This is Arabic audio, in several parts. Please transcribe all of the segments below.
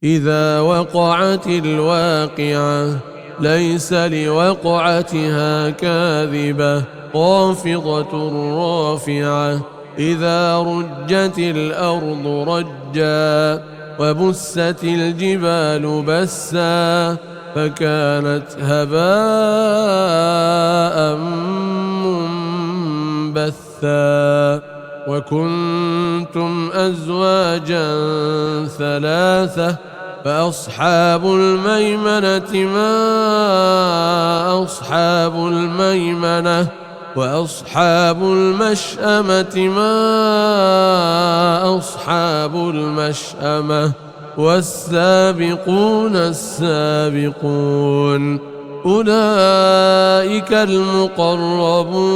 إذا وقعت الواقعة ليس لوقعتها كاذبة خافضة رافعة إذا رجت الأرض رجا وبست الجبال بسا فكانت هباء منبثا وكنتم أزواجا ثلاثة فأصحاب الميمنة ما أصحاب الميمنة وأصحاب المشأمة ما أصحاب المشأمة والسابقون السابقون أولئك المقربون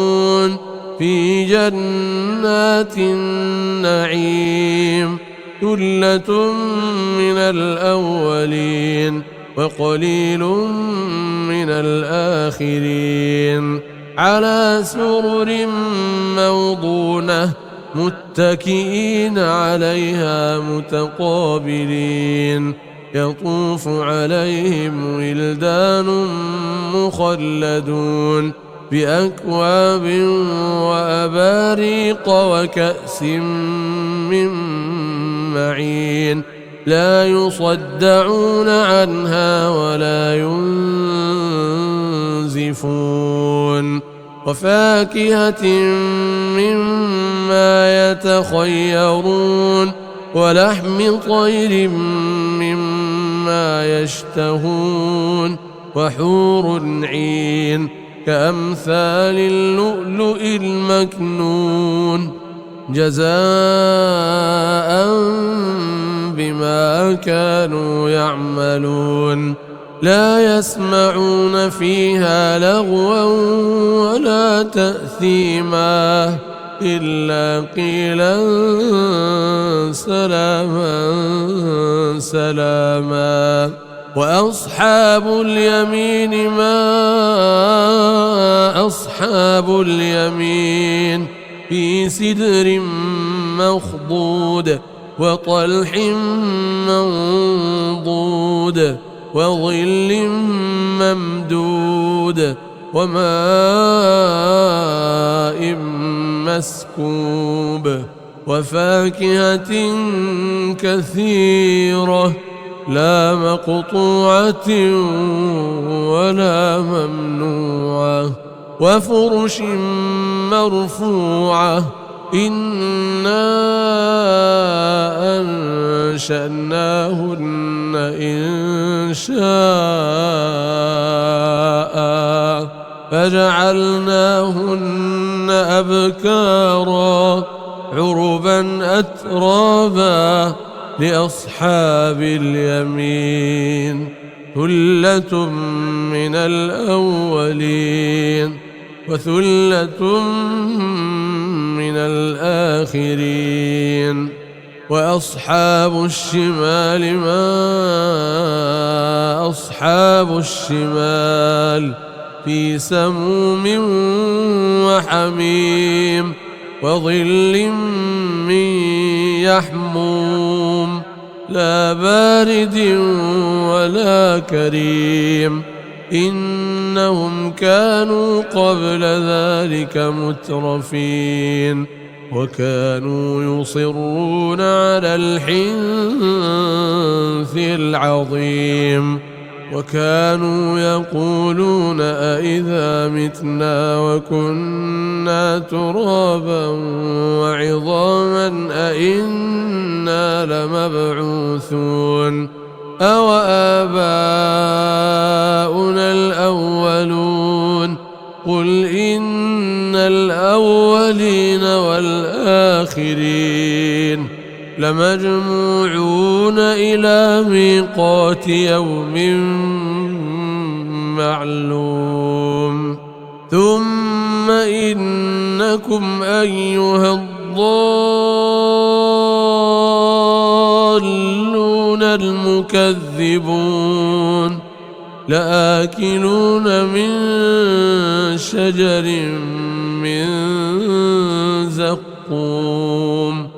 في جنات النعيم ثلة من الأولين وقليل من الآخرين على سرر موضونة متكئين عليها متقابلين يطوف عليهم ولدان مخلدون بأكواب وأباريق وكأس من معين لا يصدعون عنها ولا ينزفون وفاكهة مما يتخيرون ولحم طير مما يشتهون وحور عين كأمثال اللؤلؤ المكنون جزاء بما كانوا يعملون لا يسمعون فيها لغوا ولا تأثيما إلا قيلا سلاما سلاما وأصحاب اليمين ما أصحاب اليمين في سدر مخضود وطلح منضود وظل ممدود وماء مسكوب وفاكهة كثيرة لا مقطوعة ولا ممنوعة وفرش مرفوعة إنا أنشأناهن إنشاء فجعلناهن أبكارا عربا أترابا لأصحاب اليمين ثلة من الأولين وثلة من الآخرين وأصحاب الشمال ما أصحاب الشمال في سموم وحميم وظل من يحموم لا بارد ولا كريم إنهم كانوا قبل ذلك مترفين وكانوا يصرون على الحنث العظيم وكانوا يقولون أئذا متنا وكنا ترابا وعظاما أئنا لمبعوثون أو آباؤنا الأولون قل إن الأولين والآخرين لمجموعون إلى ميقات يوم معلوم ثم إنكم أيها الضالون المكذبون لآكلون من شجر من زقوم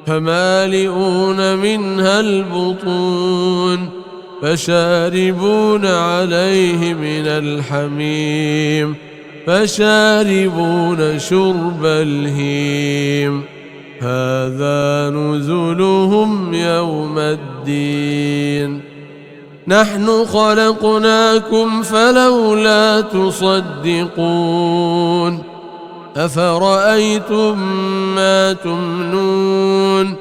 فمالئون منها البطون فشاربون عليه من الحميم فشاربون شرب الهيم هذا نزلهم يوم الدين نحن خلقناكم فلولا تصدقون أفرأيتم ما تمنون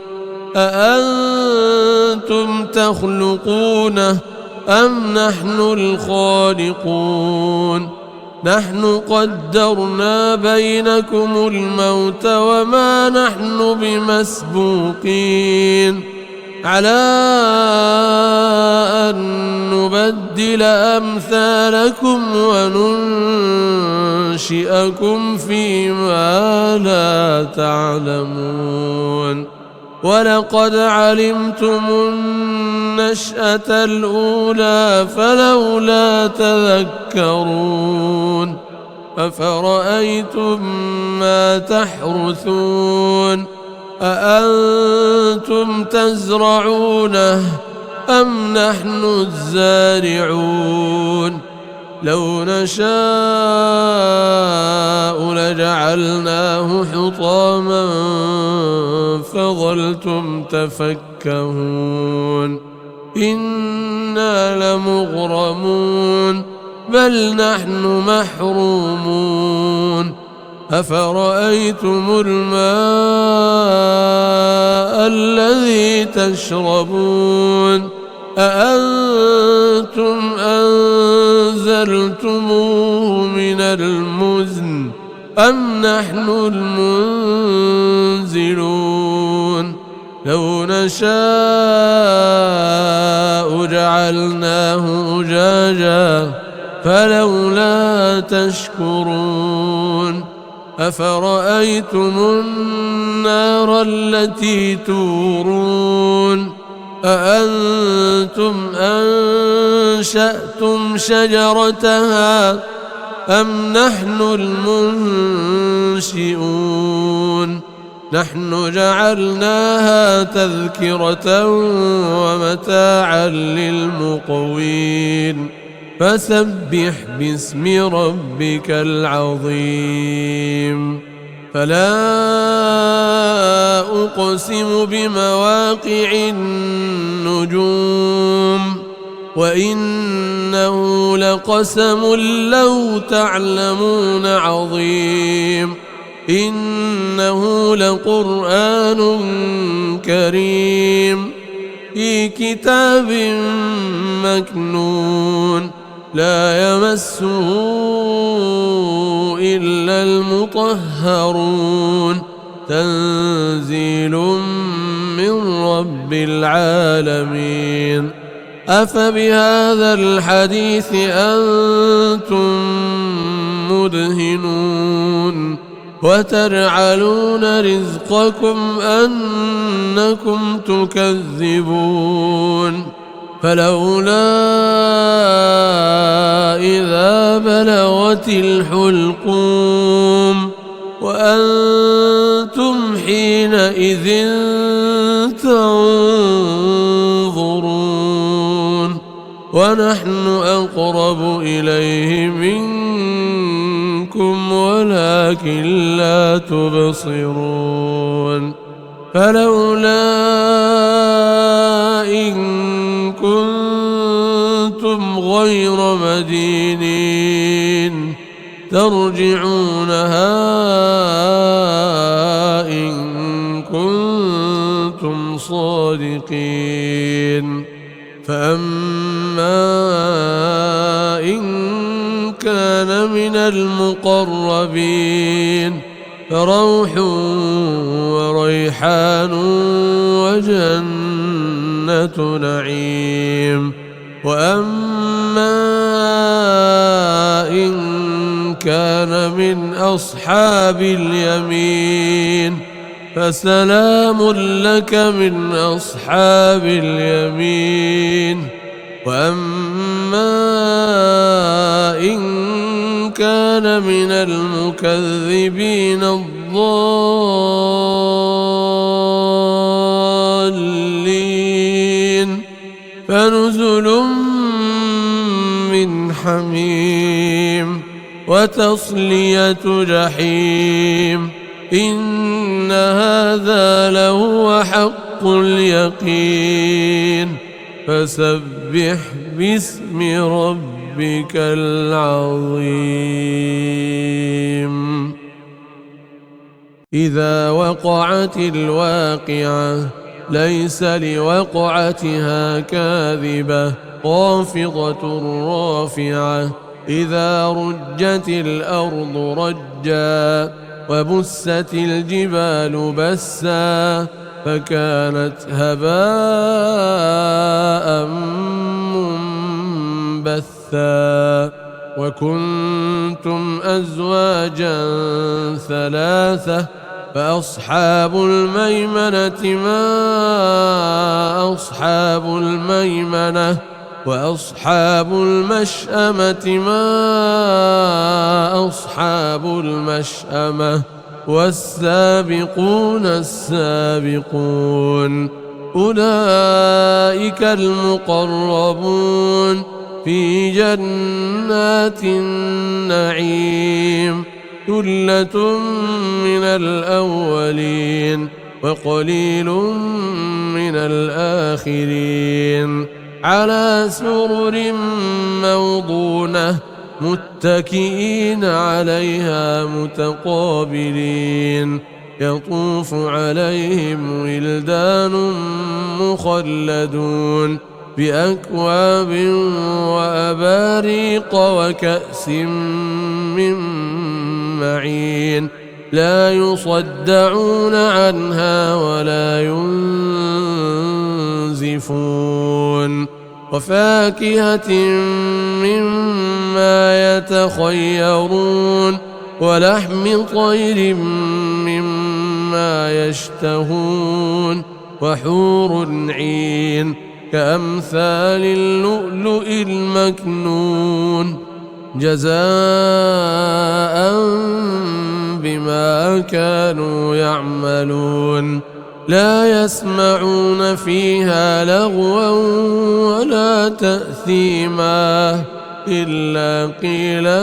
أأنتم تخلقونه أم نحن الخالقون نحن قدرنا بينكم الموت وما نحن بمسبوقين على أن نبدل أمثالكم وننشئكم فيما لا تعلمون ولقد علمتم النشأة الأولى فلولا تذكرون أفرأيتم ما تحرثون أأنتم تزرعونه أم نحن الزارعون لو نشاء لجعلناه حطاما فظلتم تفكهون إنا لمغرمون بل نحن محرومون أفرأيتم الماء الذي تشربون أأنتم أنزلتموه من المزن أم نحن المنزلون لو نشاء جعلناه أجاجا فلولا تشكرون أفرأيتم النار التي تورون أأنتم أنشأتم شجرتها أم نحن المنشئون نحن جعلناها تذكرة ومتاعا للمقوين فسبح باسم ربك العظيم فلا أقسم بمواقع النجوم وإنه لقسم لو تعلمون عظيم إنه لقرآن كريم في كتاب مكنون لا يمسه إلا المطهرون تنزيل من رب العالمين أفبهذا الحديث أنتم مدهنون وتجعلون رزقكم أنكم تكذبون فلولا إذا بلغت الحلقوم وأنتم حينئذ تنظرون ونحن أقرب إليه منكم ولكن لا تبصرون فلولا إن كنتم غير مدينين ترجعونها إن كنتم صادقين فأما إن كان من المقربين فروح وريحان وجنة نعيم وأما إن كان من أصحاب اليمين فسلام لك من أصحاب اليمين وأما إن كان من المكذبين الضالين نزل من حميم وتصلية جحيم إن هذا لهو حق اليقين فسبح باسم ربك العظيم إذا وقعت الواقعة ليس لوقعتها كاذبة خافضة رافعة إذا رجت الأرض رجا وبست الجبال بسا فكانت هباء منبثا وكنتم أزواجا ثلاثة فأصحاب الميمنة ما أصحاب الميمنة وأصحاب المشأمة ما أصحاب المشأمة والسابقون السابقون أولئك المقربون في جنات النعيم ثلة من الأولين وقليل من الآخرين على سرر موضونة متكئين عليها متقابلين يطوف عليهم ولدان مخلدون بأكواب وأباريق وكأس من معين لا يصدعون عنها ولا ينزفون وفاكهة مما يتخيرون ولحم طير مما يشتهون وحور عين كأمثال اللؤلؤ المكنون جزاء بما كانوا يعملون لا يسمعون فيها لغوا ولا تأثيما إلا قيلا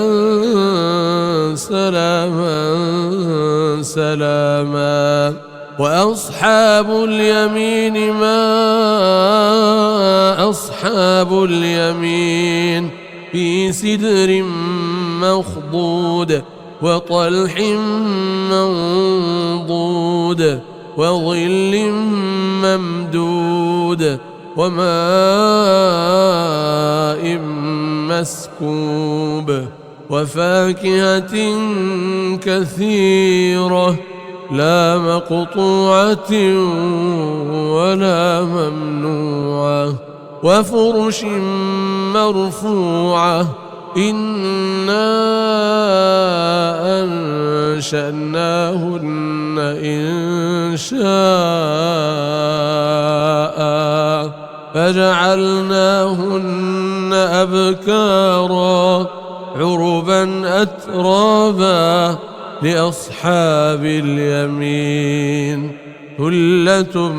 سلاما سلاما وأصحاب اليمين ما أصحاب اليمين في سدر مخضود وطلح منضود وظل ممدود وماء مسكوب وفاكهة كثيرة لا مقطوعة ولا ممنوعة وفرش مرفوعة إنا أنشأناهن إنشاء فجعلناهن أبكارا عربا أترابا لأصحاب اليمين ثلة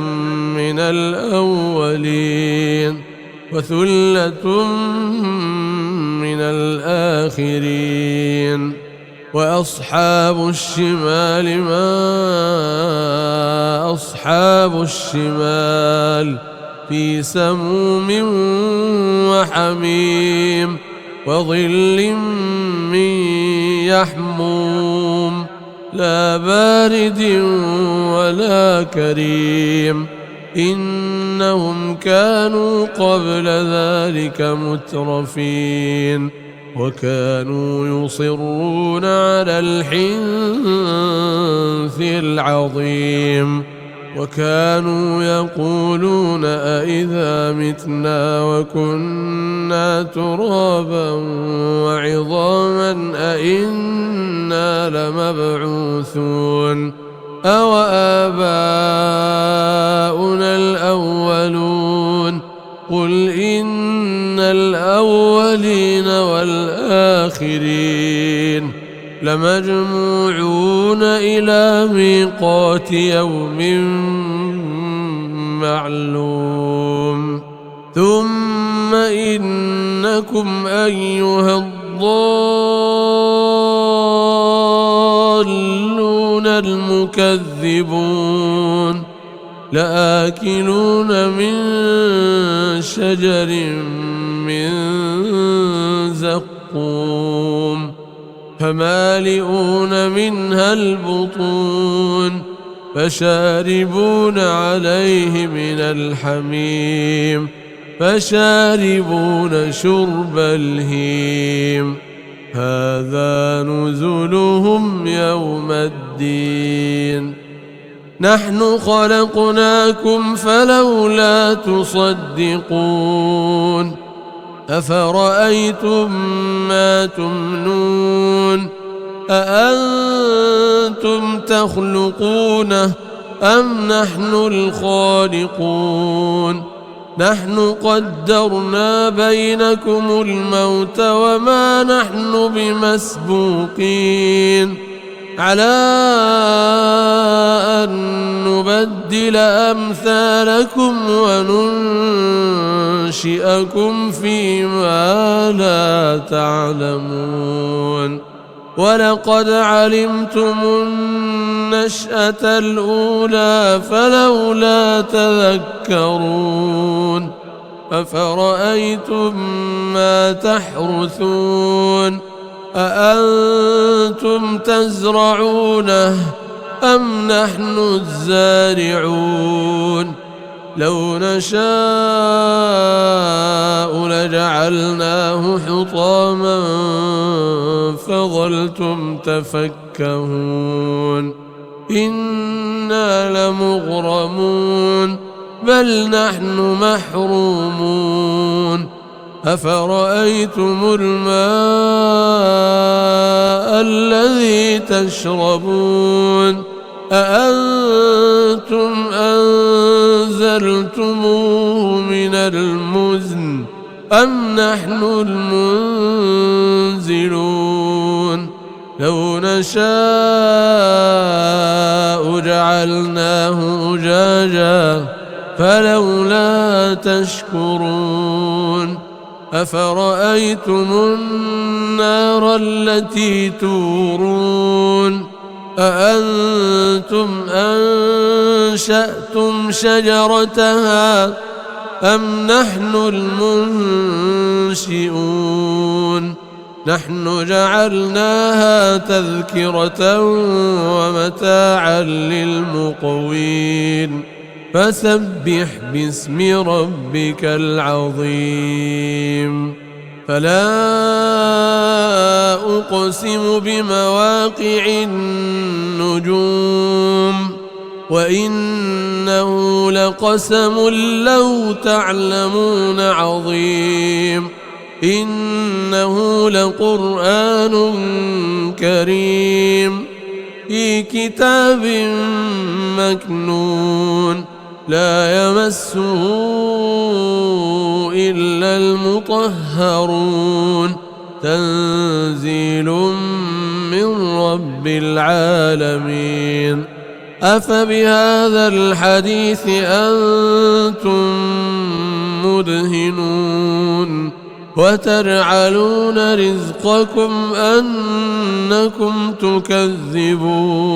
من الأولين وثلة من الآخرين وأصحاب الشمال ما أصحاب الشمال في سموم وحميم وظل من يحموم لا بارد ولا كريم إنهم كانوا قبل ذلك مترفين وكانوا يصرون على الحنث العظيم وكانوا يقولون أئذا متنا وكنا ترابا وعظاما أئنا لمبعوثون أو آباؤنا الأولون قل إن الأولين والآخرين لمجموعون إلى ميقات يوم معلوم ثم إنكم أيها الضالون المكذبون لآكلون من شجر من زقوم فمالئون منها البطون فشاربون عليه من الحميم فشاربون شرب الهيم هذا نزلهم يوم الدين نحن خلقناكم فلولا تصدقون أفرأيتم ما تمنون أأنتم تخلقونه أم نحن الخالقون نحن قدرنا بينكم الموت وما نحن بمسبوقين على أن نبدل أمثالكم وننشئكم فيما لا تعلمون ولقد علمتم النشأة الأولى فلولا تذكرون أفرأيتم ما تحرثون أأنتم تزرعونه أم نحن الزارعون لو نشاء لجعلناه حطاما فظلتم تفكهون إنا لمغرمون بل نحن محرومون أفرأيتم الماء الذي تشربون أأنتم أنزلتموه من المزن أم نحن المنزلون لو نشاء جعلناه أجاجا فلولا تشكرون أفرأيتم النار التي تورون أأنتم أنشأتم شجرتها أم نحن المنشئون نحن جعلناها تذكرة ومتاعا للمقوين فسبح باسم ربك العظيم فلا أقسم بمواقع النجوم وإنه لقسم لو تعلمون عظيم إنه لقرآن كريم في كتاب مكنون لا يمسه إلا المطهرون تنزيل من رب العالمين أفبهذا الحديث أنتم مدهنون وتجعلون رزقكم أنكم تكذبون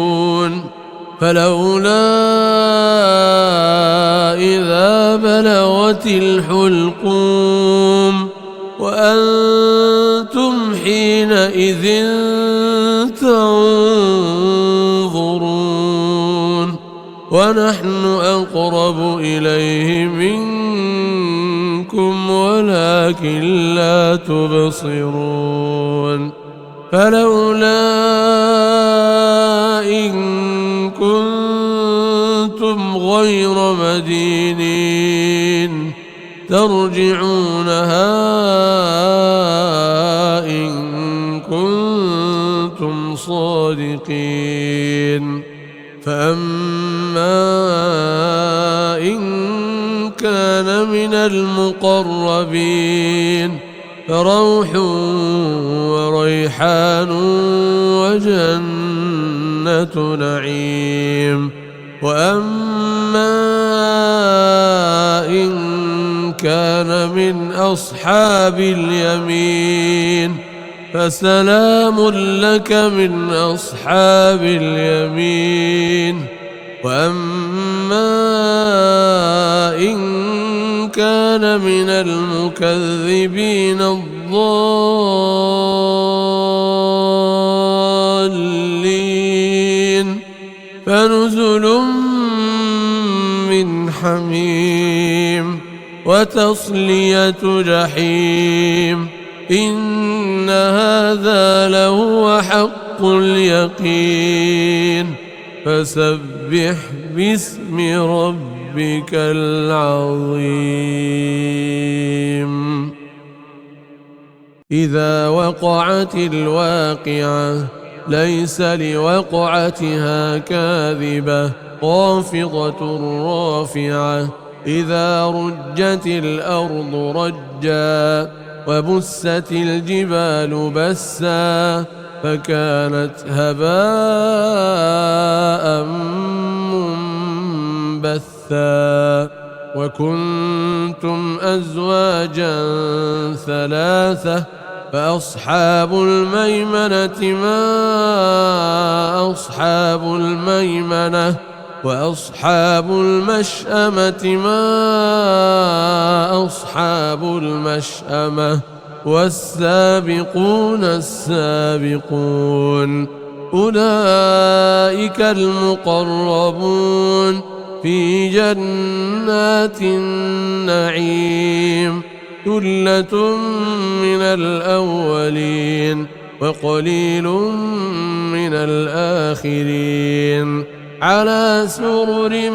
فلولا إذا بلغت الحلقوم وأنتم حينئذ تنظرون ونحن أقرب إليه منكم ولكن لا تبصرون فلولا إن كنتم غير مدينين ترجعونها إن كنتم صادقين فأما إن كان من المقربين فروح وريحان وجنة نعيم وأما إن كان من أصحاب اليمين فسلام لك من أصحاب اليمين. وأما إن كان من المكذبين الضالين فنزل من حميم وتصلية جحيم. إن هذا لهو حق اليقين. فسبح باسم ربك العظيم. إذا وقعت الواقعة ليس لوقعتها كاذبة خافضة رافعة. إذا رجت الأرض رجا وبست الجبال بسا فكانت هباء منبثا. وكنتم أزواجا ثلاثة فأصحاب الميمنة ما أصحاب الميمنة وأصحاب المشأمة ما أصحاب المشأمة والسابقون السابقون أولئك المقربون في جنات النعيم. ثلة من الأولين وقليل من الآخرين. على سرر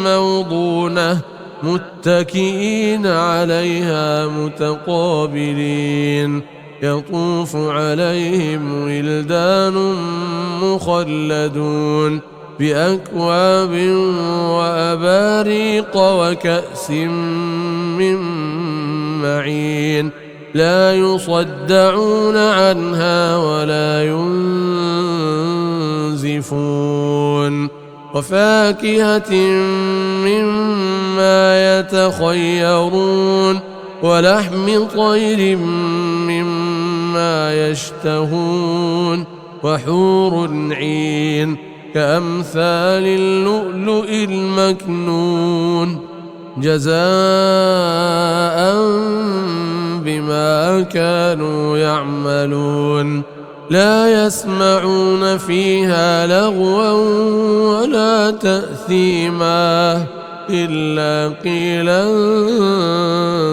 موضونة متكئين عليها متقابلين. يطوف عليهم ولدان مخلدون بأكواب وأباريق وكأس من معين. لا يصدعون عنها ولا ينزفون. وفاكهة مما يتخيرون ولحم طير مما يشتهون. وحور عين كأمثال اللؤلؤ المكنون جزاء بما كانوا يعملون. لا يسمعون فيها لغوا ولا تأثيما إلا قيلا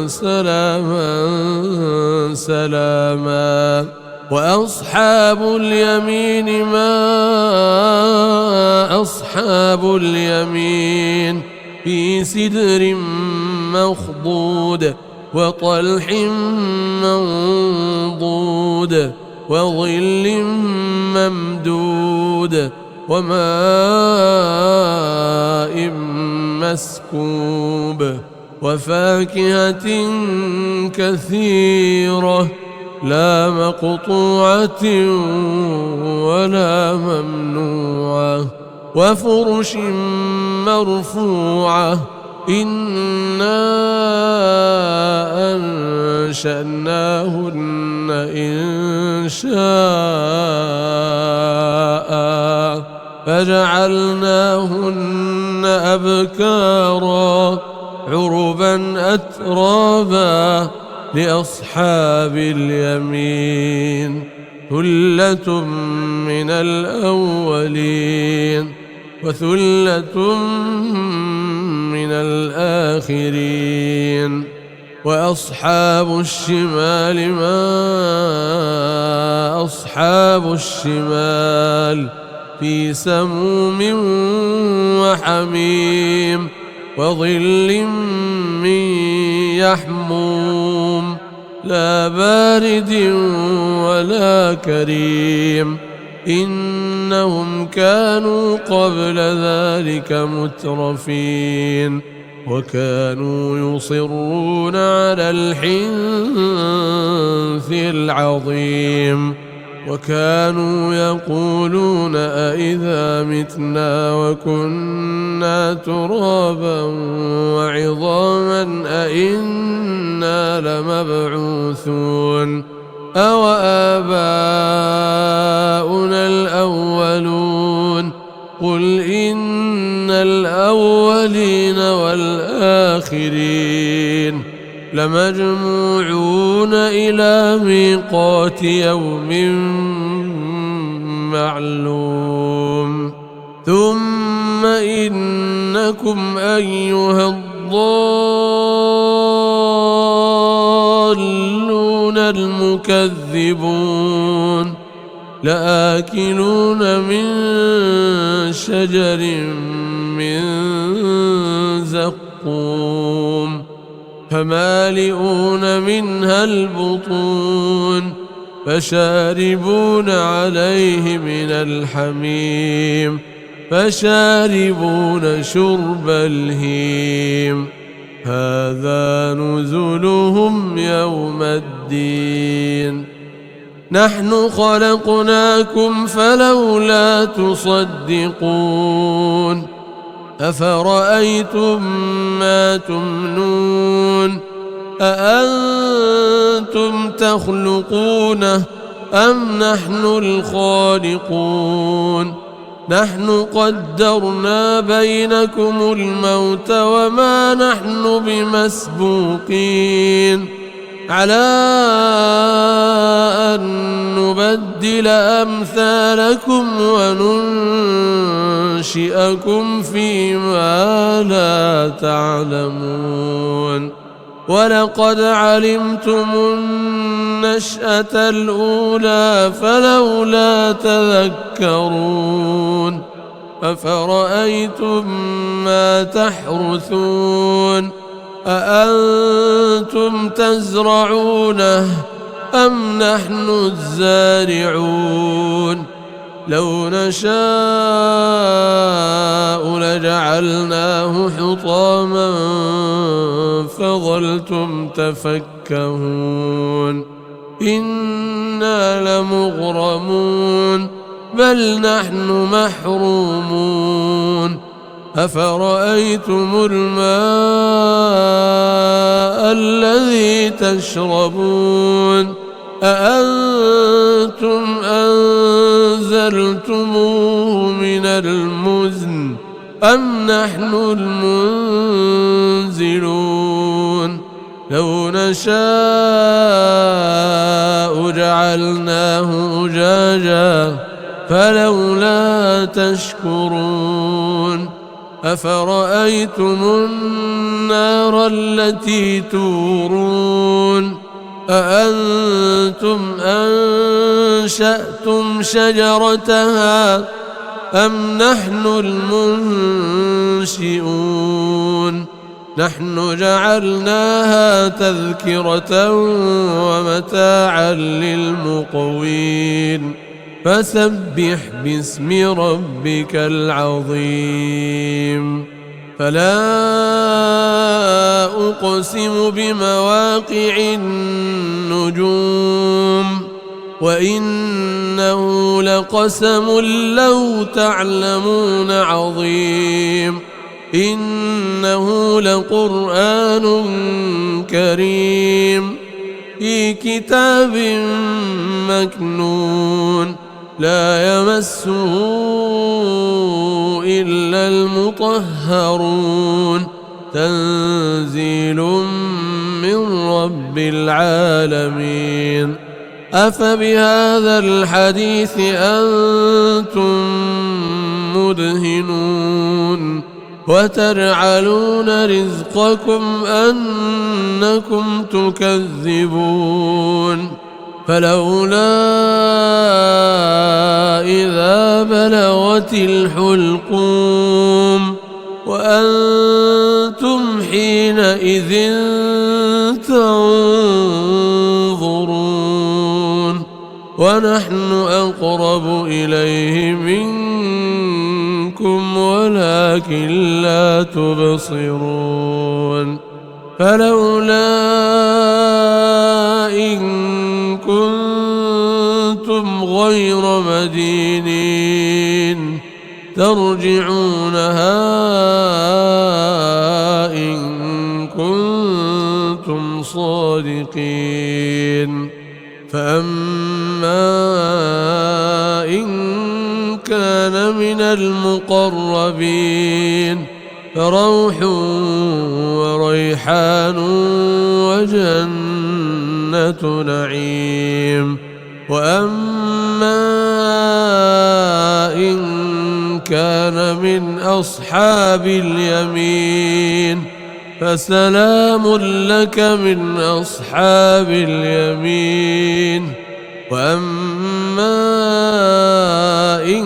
سلاما سلاما. وأصحاب اليمين ما أصحاب اليمين في سدر مخضود وطلح منضود وظل ممدود وماء مسكوب وفاكهة كثيرة لا مقطوعة ولا ممنوعة وفرش مرفوعة. إنا أنشأناهن إنشاء فجعلناهن أبكارا عربا أترابا لأصحاب اليمين. ثلة من الأولين وثلة من الآخرين. وأصحاب الشمال ما أصحاب الشمال في سموم وحميم وظل من يحموم لا بارد ولا كريم. إنهم كانوا قبل ذلك مترفين وكانوا يصرون على الحنث العظيم وكانوا يقولون أئذا متنا وكنا ترابا وعظاما أئنا لمبعوثون أو آباؤنا الأولون قل إن الأولين والآخرين لمجموعون إلى ميقات يوم معلوم ثم إنكم أيها الضالون المكذبون لآكلون من شجر من زقوم فمالئون منها البطون فشاربون عليه من الحميم فشاربون شرب الهيم هذا نزلهم يوم الدين نحن خلقناكم فلولا تصدقون أفرأيتم ما تمنون أأنتم تخلقونه أم نحن الخالقون نحن قدرنا بينكم الموت وما نحن بمسبوقين على أن نبدل أمثالكم وننشئكم فيما لا تعلمون ولقد علمتم النشأة الأولى فلولا تذكرون أفرأيتم ما تحرثون أأنتم تزرعونه أم نحن الزارعون لو نشاء لجعلناه حطاما فظلتم تفكهون إنا لمغرمون بل نحن محرومون أفرأيتم الماء الذي تشربون أأنتم أنزلتموه من المزن أم نحن المنزلون لو نشاء جعلناه أجاجا فلولا تشكرون أفرأيتم النار التي تورون أأنتم أنشأتم شجرتها أم نحن المنشئون نحن جعلناها تذكرة ومتاعا للمقوين فسبح باسم ربك العظيم فلا أقسم بمواقع النجوم وإنه لقسم لو تعلمون عظيم إنه لقرآن كريم في كتاب مكنون لا يمسه إلا المطهرون تنزيل من رب العالمين أفبهذا الحديث أنتم مدهنون وتجعلون رزقكم أنكم تكذبون فلولا إذا بلغت الحلقوم وأنتم حينئذ تنظرون ونحن أقرب إليه منكم ولكن لا تبصرون فلولا إن كنتم غير مدينين ترجعونها إن كنتم صادقين. فأما إن كان من المقربين فروح وريحان وجنة نعيم. وأما إن كان من أصحاب اليمين فسلام لك من أصحاب اليمين. وأما إن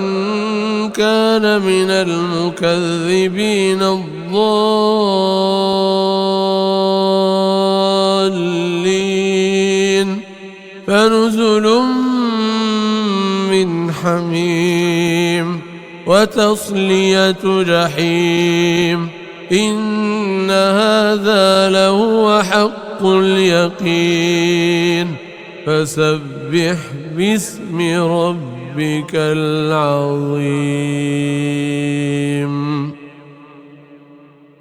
كان من المكذبين الضالين فنزل من حميم وتصلية جحيم. إن هذا لهو حق اليقين. فسبح باسم ربك العظيم.